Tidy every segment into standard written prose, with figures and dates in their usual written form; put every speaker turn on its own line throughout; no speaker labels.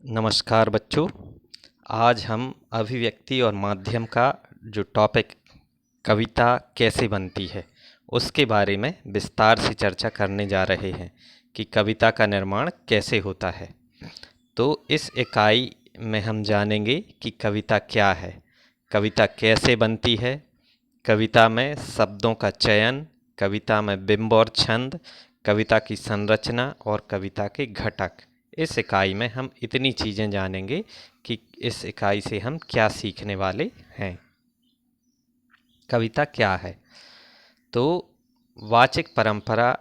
नमस्कार बच्चों। आज हम अभिव्यक्ति और माध्यम का जो टॉपिक कविता कैसे बनती है उसके बारे में विस्तार से चर्चा करने जा रहे हैं कि कविता का निर्माण कैसे होता है। तो इस इकाई में हम जानेंगे कि कविता क्या है, कविता कैसे बनती है, कविता में शब्दों का चयन, कविता में बिंब और छंद, कविता की संरचना और कविता के घटक। इस इकाई में हम इतनी चीज़ें जानेंगे कि इस इकाई से हम क्या सीखने वाले हैं। कविता क्या है? तो वाचिक परंपरा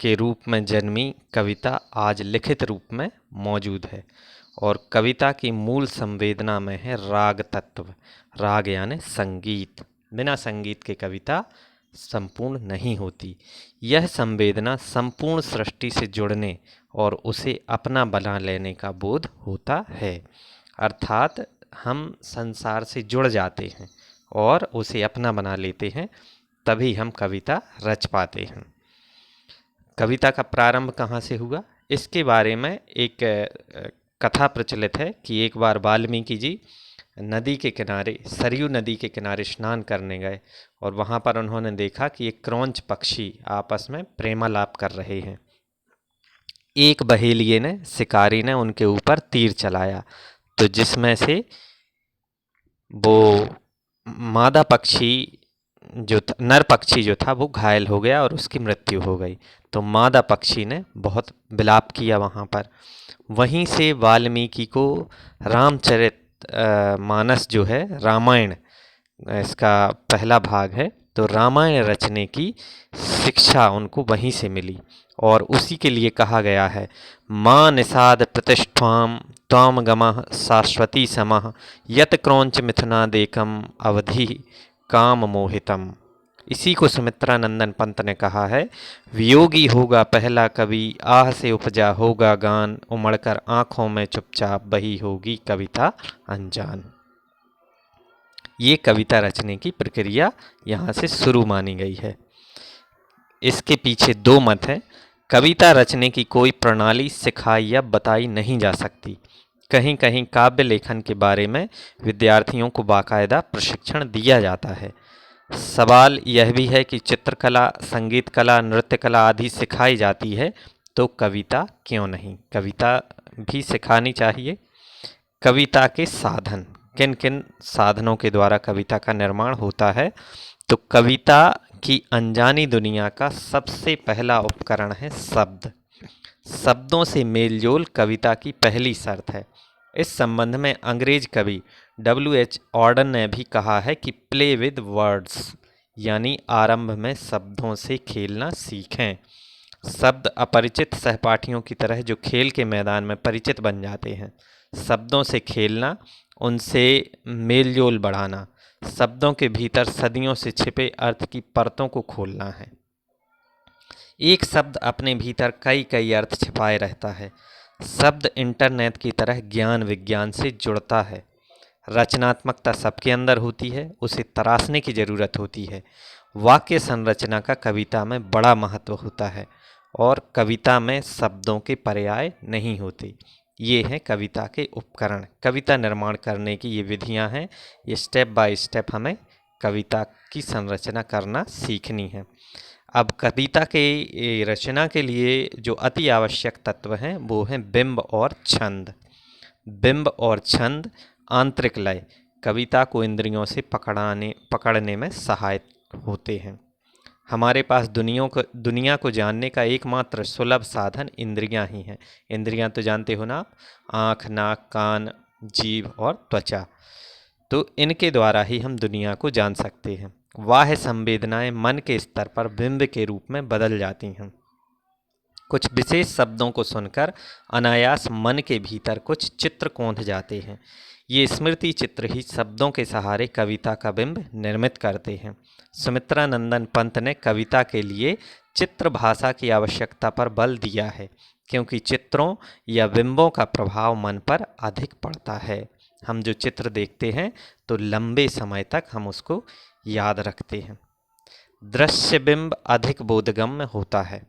के रूप में जन्मी कविता आज लिखित रूप में मौजूद है और कविता की मूल संवेदना में है राग तत्व। राग यानी संगीत। बिना संगीत के कविता संपूर्ण नहीं होती। यह संवेदना संपूर्ण सृष्टि से जुड़ने और उसे अपना बना लेने का बोध होता है। अर्थात हम संसार से जुड़ जाते हैं और उसे अपना बना लेते हैं, तभी हम कविता रच पाते हैं। कविता का प्रारंभ कहाँ से हुआ, इसके बारे में एक कथा प्रचलित है कि एक बार वाल्मीकि जी नदी के किनारे, सरयू नदी के किनारे स्नान करने गए और वहाँ पर उन्होंने देखा कि एक क्रौंच पक्षी आपस में प्रेमालाप कर रहे हैं। एक बहेलिये ने, शिकारी ने उनके ऊपर तीर चलाया, तो जिसमें से वो मादा पक्षी नर पक्षी जो था वो घायल हो गया और उसकी मृत्यु हो गई। तो मादा पक्षी ने बहुत विलाप किया वहाँ पर। वहीं से वाल्मीकि को रामचरित मानस जो है, रामायण इसका पहला भाग है, तो रामायण रचने की शिक्षा उनको वहीं से मिली और उसी के लिए कहा गया है, माँ निषाद प्रतिष्ठाम त्वाम गमः शाश्वती समः यत क्रौंच मिथुनादेकम अवधि काम मोहितम। इसी को सुमित्रा नंदन पंत ने कहा है, वियोगी होगा पहला कवि, आह से उपजा होगा गान, उमड़कर आँखों में चुपचाप बही होगी कविता अनजान। ये कविता रचने की प्रक्रिया यहाँ से शुरू मानी गई है। इसके पीछे दो मत हैं। कविता रचने की कोई प्रणाली सिखाई या बताई नहीं जा सकती। कहीं कहीं काव्य लेखन के बारे में विद्यार्थियों को बाकायदा प्रशिक्षण दिया जाता है। सवाल यह भी है कि चित्रकला, संगीत कला, नृत्य कला आदि सिखाई जाती है, तो कविता क्यों नहीं? कविता भी सिखानी चाहिए। कविता के साधन, किन किन साधनों के द्वारा कविता का निर्माण होता है? तो कविता की अनजानी दुनिया का सबसे पहला उपकरण है शब्द। शब्दों से मेलजोल कविता की पहली शर्त है। इस संबंध में अंग्रेज कवि W.H. ऑर्डन ने भी कहा है कि प्ले विद वर्ड्स, यानी आरंभ में शब्दों से खेलना सीखें। शब्द अपरिचित सहपाठियों की तरह जो खेल के मैदान में परिचित बन जाते हैं। शब्दों से खेलना, उनसे मेलजोल बढ़ाना, शब्दों के भीतर सदियों से छिपे अर्थ की परतों को खोलना है। एक शब्द अपने भीतर कई कई अर्थ छिपाए रहता है। शब्द इंटरनेट की तरह ज्ञान विज्ञान से जुड़ता है। रचनात्मकता सबके अंदर होती है, उसे तराशने की ज़रूरत होती है। वाक्य संरचना का कविता में बड़ा महत्व होता है और कविता में शब्दों के पर्याय नहीं होते। ये हैं कविता के उपकरण। कविता निर्माण करने की ये विधियां हैं। ये स्टेप बाय स्टेप हमें कविता की संरचना करना सीखनी है। अब कविता के रचना के लिए जो अति आवश्यक तत्व हैं वो हैं बिंब और छंद। बिंब और छंद आंतरिक लय कविता को इंद्रियों से पकड़ने में सहायक होते हैं। हमारे पास दुनिया को जानने का एकमात्र सुलभ साधन इंद्रियां ही हैं। इंद्रियां तो जानते हो ना आप, आँख, नाक, कान, जीभ और त्वचा। तो इनके द्वारा ही हम दुनिया को जान सकते हैं। बाह्य संवेदनाएं मन के स्तर पर बिंब के रूप में बदल जाती हैं। कुछ विशेष शब्दों को सुनकर अनायास मन के भीतर कुछ चित्र कौंध जाते हैं। ये स्मृति चित्र ही शब्दों के सहारे कविता का बिंब निर्मित करते हैं। सुमित्रा नंदन पंत ने कविता के लिए चित्र भाषा की आवश्यकता पर बल दिया है, क्योंकि चित्रों या बिंबों का प्रभाव मन पर अधिक पड़ता है। हम जो चित्र देखते हैं तो लंबे समय तक हम उसको याद रखते हैं। दृश्य बिंब अधिक बोधगम्य होता है,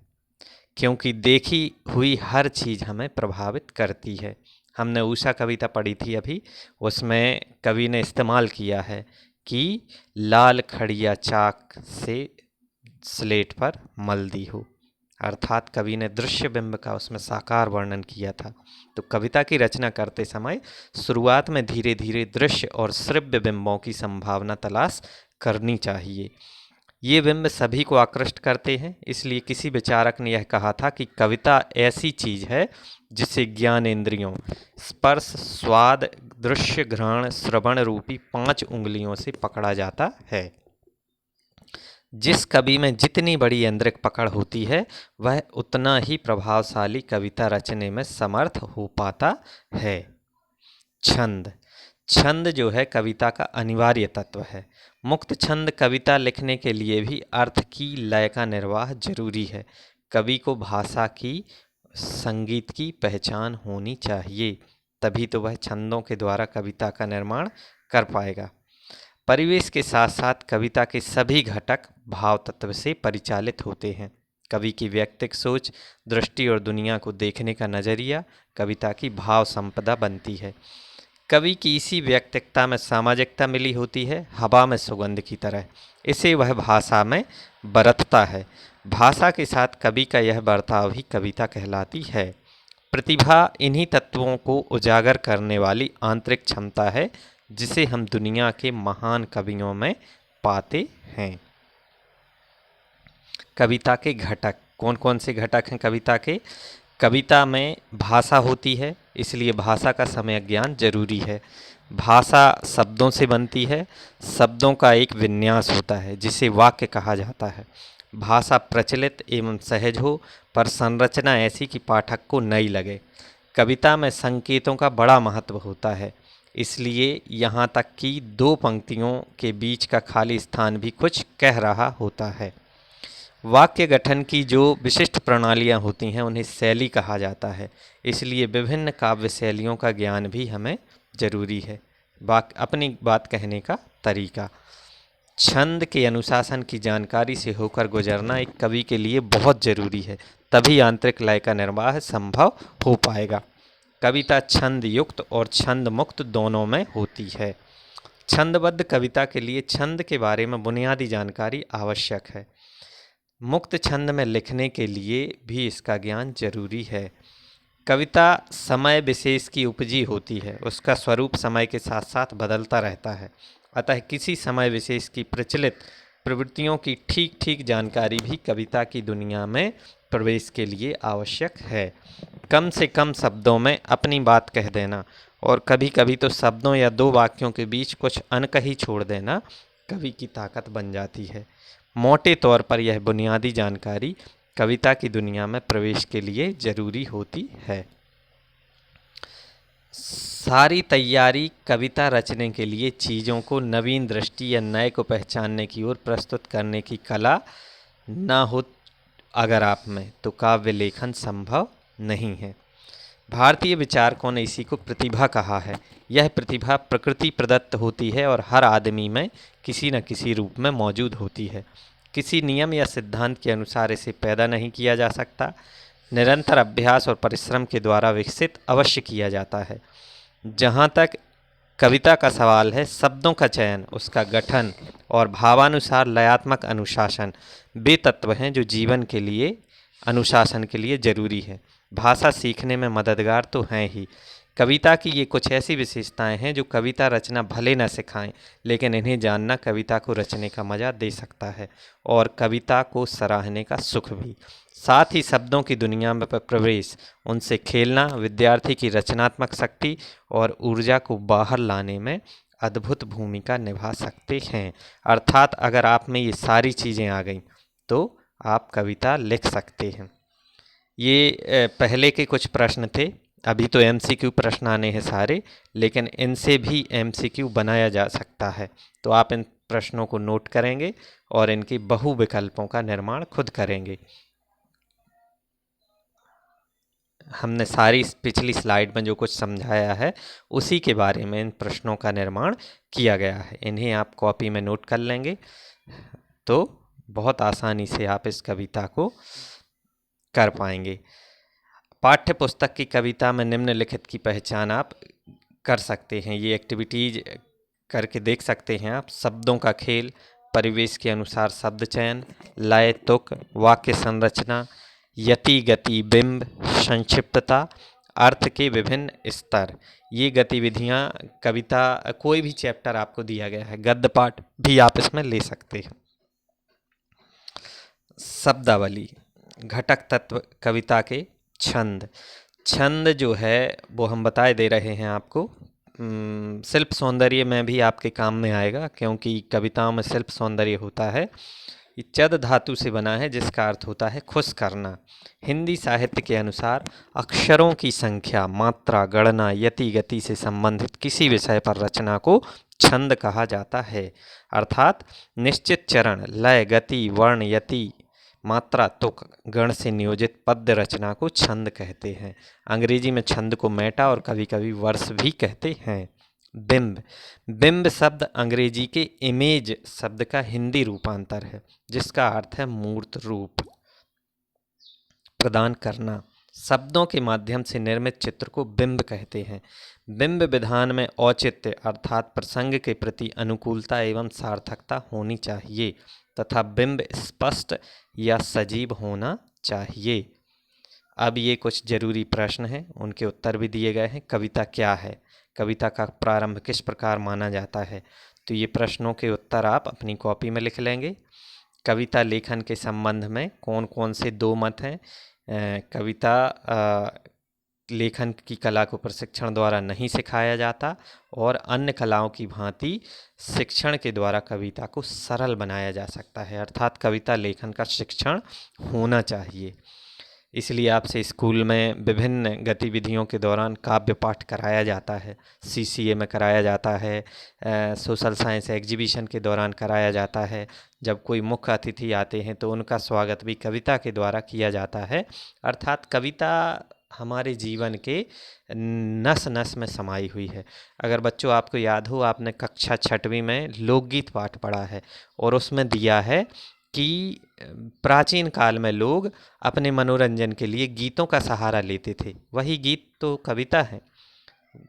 क्योंकि देखी हुई हर चीज़ हमें प्रभावित करती है। हमने उषा कविता पढ़ी थी अभी, उसमें कवि ने इस्तेमाल किया है कि लाल खड़िया चाक से स्लेट पर मल दी हो, अर्थात कवि ने दृश्य बिंब का उसमें साकार वर्णन किया था। तो कविता की रचना करते समय शुरुआत में धीरे धीरे दृश्य और श्रव्य बिंबों की संभावना तलाश करनी चाहिए। ये बिंब सभी को आकृष्ट करते हैं, इसलिए किसी विचारक ने यह कहा था कि कविता ऐसी चीज है जिसे ज्ञानेंद्रियों स्पर्श, स्वाद, दृश्य, घ्राण, श्रवण रूपी 5 उंगलियों से पकड़ा जाता है। जिस कवि में जितनी बड़ी ऐन्द्रिक पकड़ होती है वह उतना ही प्रभावशाली कविता रचने में समर्थ हो पाता है। छंद छंद जो है कविता का अनिवार्य तत्व है। मुक्त छंद कविता लिखने के लिए भी अर्थ की लय का निर्वाह जरूरी है। कवि को भाषा की, संगीत की पहचान होनी चाहिए, तभी तो वह छंदों के द्वारा कविता का निर्माण कर पाएगा। परिवेश के साथ साथ कविता के सभी घटक भाव तत्व से परिचालित होते हैं। कवि की व्यक्तिक सोच, दृष्टि और दुनिया को देखने का नजरिया कविता की भाव संपदा बनती है। कवि की इसी व्यक्तिकता में सामाजिकता मिली होती है, हवा में सुगंध की तरह। इसे वह भाषा में बरतता है। भाषा के साथ कवि का यह बर्ताव ही कविता कहलाती है। प्रतिभा इन्हीं तत्वों को उजागर करने वाली आंतरिक क्षमता है जिसे हम दुनिया के महान कवियों में पाते हैं। कविता के घटक कौन कौन से घटक हैं कविता के? कविता में भाषा होती है, इसलिए भाषा का सम्यक ज्ञान जरूरी है। भाषा शब्दों से बनती है, शब्दों का एक विन्यास होता है जिसे वाक्य कहा जाता है। भाषा प्रचलित एवं सहज हो, पर संरचना ऐसी कि पाठक को नई लगे। कविता में संकेतों का बड़ा महत्व होता है, इसलिए यहाँ तक कि 2 पंक्तियों के बीच का खाली स्थान भी कुछ कह रहा होता है। वाक्य गठन की जो विशिष्ट प्रणालियाँ होती हैं उन्हें शैली कहा जाता है, इसलिए विभिन्न काव्य शैलियों का ज्ञान भी हमें जरूरी है। अपनी बात कहने का तरीका, छंद के अनुशासन की जानकारी से होकर गुजरना एक कवि के लिए बहुत जरूरी है, तभी आंतरिक लय का निर्वाह संभव हो पाएगा। कविता छंद युक्त और छंद मुक्त दोनों में होती है। छंदबद्ध कविता के लिए छंद के बारे में बुनियादी जानकारी आवश्यक है। मुक्त छंद में लिखने के लिए भी इसका ज्ञान जरूरी है। कविता समय विशेष की उपजी होती है, उसका स्वरूप समय के साथ साथ बदलता रहता है, अतः किसी समय विशेष की प्रचलित प्रवृत्तियों की ठीक ठीक जानकारी भी कविता की दुनिया में प्रवेश के लिए आवश्यक है। कम से कम शब्दों में अपनी बात कह देना और कभी कभी तो शब्दों या 2 वाक्यों के बीच कुछ अनकही छोड़ देना कवि की ताकत बन जाती है। मोटे तौर पर यह बुनियादी जानकारी कविता की दुनिया में प्रवेश के लिए जरूरी होती है। सारी तैयारी कविता रचने के लिए चीज़ों को नवीन दृष्टि या नए को पहचानने की ओर प्रस्तुत करने की कला ना हो अगर आप में, तो काव्य लेखन संभव नहीं है। भारतीय विचारकों ने इसी को प्रतिभा कहा है। यह प्रतिभा प्रकृति प्रदत्त होती है और हर आदमी में किसी न किसी रूप में मौजूद होती है। किसी नियम या सिद्धांत के अनुसार इसे पैदा नहीं किया जा सकता, निरंतर अभ्यास और परिश्रम के द्वारा विकसित अवश्य किया जाता है। जहाँ तक कविता का सवाल है, शब्दों का चयन, उसका गठन और भावानुसार लयात्मक अनुशासन वे तत्व हैं जो जीवन के लिए, अनुशासन के लिए जरूरी है। भाषा सीखने में मददगार तो हैं ही। कविता की ये कुछ ऐसी विशेषताएं हैं जो कविता रचना भले न सिखाएं, लेकिन इन्हें जानना कविता को रचने का मजा दे सकता है और कविता को सराहने का सुख भी। साथ ही शब्दों की दुनिया में प्रवेश, उनसे खेलना विद्यार्थी की रचनात्मक शक्ति और ऊर्जा को बाहर लाने में अद्भुत भूमिका निभा सकते हैं। अर्थात अगर आप में ये सारी चीज़ें आ गई तो आप कविता लिख सकते हैं। ये पहले के कुछ प्रश्न थे, अभी तो MCQ प्रश्न आने हैं सारे, लेकिन इनसे भी MCQ बनाया जा सकता है। तो आप इन प्रश्नों को नोट करेंगे और इनके बहु विकल्पों का निर्माण खुद करेंगे। हमने सारी पिछली स्लाइड में जो कुछ समझाया है उसी के बारे में इन प्रश्नों का निर्माण किया गया है। इन्हें आप कॉपी में नोट कर लेंगे तो बहुत आसानी से आप इस कविता को कर पाएंगे। पाठ्य पुस्तक की कविता में निम्नलिखित की पहचान आप कर सकते हैं। ये एक्टिविटीज करके देख सकते हैं आप। शब्दों का खेल, परिवेश के अनुसार शब्द चयन, लय तुक, वाक्य संरचना, यति गति बिंब, संक्षिप्तता, अर्थ के विभिन्न स्तर। ये गतिविधियाँ कविता कोई भी चैप्टर आपको दिया गया है, गद्य पाठ भी आप इसमें ले सकते हैं। शब्दावली, घटक तत्व कविता के छंद। छंद जो है वो हम बताए दे रहे हैं आपको। शिल्प सौंदर्य में भी आपके काम में आएगा, क्योंकि कविताओं में शिल्प सौंदर्य होता है। ये चद धातु से बना है, जिसका अर्थ होता है खुश करना। हिंदी साहित्य के अनुसार अक्षरों की संख्या, मात्रा, गणना, यति गति से संबंधित किसी विषय पर रचना को छंद कहा जाता है। अर्थात निश्चित चरण, लय, गति, वर्ण, यति, मात्रा, तुक, गण से नियोजित पद्य रचना को छंद कहते हैं। अंग्रेजी में छंद को मेटा और कभी कभी वर्स भी कहते हैं। बिंब, बिंब शब्द अंग्रेजी के इमेज शब्द का हिंदी रूपांतर है, जिसका अर्थ है मूर्त रूप प्रदान करना। शब्दों के माध्यम से निर्मित चित्र को बिंब कहते हैं। बिंब विधान में औचित्य अर्थात प्रसंग के प्रति अनुकूलता एवं सार्थकता होनी चाहिए तथा बिंब स्पष्ट या सजीव होना चाहिए। अब ये कुछ जरूरी प्रश्न हैं, उनके उत्तर भी दिए गए हैं। कविता क्या है? कविता का प्रारंभ किस प्रकार माना जाता है? तो ये प्रश्नों के उत्तर आप अपनी कॉपी में लिख लेंगे। कविता लेखन के संबंध में कौन कौन से दो मत हैं? कविता लेखन की कला को प्रशिक्षण द्वारा नहीं सिखाया जाता और अन्य कलाओं की भांति शिक्षण के द्वारा कविता को सरल बनाया जा सकता है, अर्थात कविता लेखन का शिक्षण होना चाहिए। इसलिए आपसे स्कूल में विभिन्न गतिविधियों के दौरान काव्य पाठ कराया जाता है, सीसीए में कराया जाता है, सोशल साइंस एग्जीबिशन के दौरान कराया जाता है। जब कोई मुख्य अतिथि आते हैं तो उनका स्वागत भी कविता के द्वारा किया जाता है। अर्थात कविता हमारे जीवन के नस नस में समाई हुई है। अगर बच्चों आपको याद हो, आपने कक्षा 6वीं में लोकगीत पाठ पढ़ा है और उसमें दिया है कि प्राचीन काल में लोग अपने मनोरंजन के लिए गीतों का सहारा लेते थे। वही गीत तो कविता है।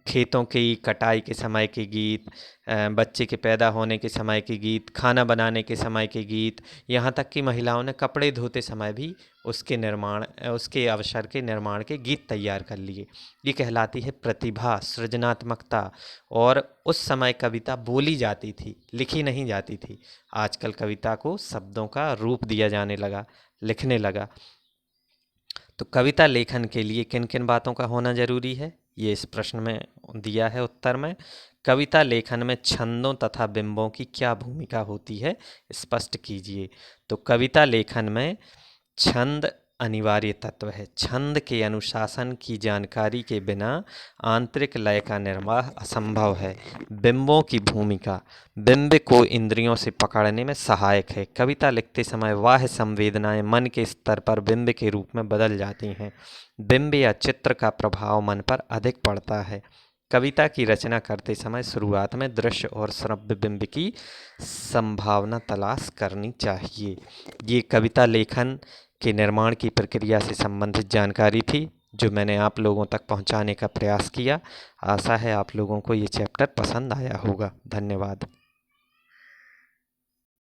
खेतों की कटाई के समय के गीत, बच्चे के पैदा होने के समय के गीत, खाना बनाने के समय के गीत, यहाँ तक कि महिलाओं ने कपड़े धोते समय भी उसके अवसर के निर्माण के गीत तैयार कर लिए। ये कहलाती है प्रतिभा, सृजनात्मकता। और उस समय कविता बोली जाती थी, लिखी नहीं जाती थी। आजकल कविता को शब्दों का रूप दिया जाने लगा, लिखने लगा। तो कविता लेखन के लिए किन किन बातों का होना जरूरी है, ये इस प्रश्न में दिया है उत्तर में। कविता लेखन में छंदों तथा बिंबों की क्या भूमिका होती है, स्पष्ट कीजिए। तो कविता लेखन में छंद अनिवार्य तत्व है। छंद के अनुशासन की जानकारी के बिना आंतरिक लय का निर्माण असंभव है। बिंबों की भूमिका, बिंब को इंद्रियों से पकड़ने में सहायक है। कविता लिखते समय बाह्य संवेदनाएं मन के स्तर पर बिंब के रूप में बदल जाती हैं। बिंब या चित्र का प्रभाव मन पर अधिक पड़ता है। कविता की रचना करते समय शुरुआत में दृश्य और श्रव्य बिंब की संभावना तलाश करनी चाहिए। ये कविता लेखन के निर्माण की प्रक्रिया से संबंधित जानकारी थी, जो मैंने आप लोगों तक पहुंचाने का प्रयास किया। आशा है आप लोगों को ये चैप्टर पसंद आया होगा। धन्यवाद।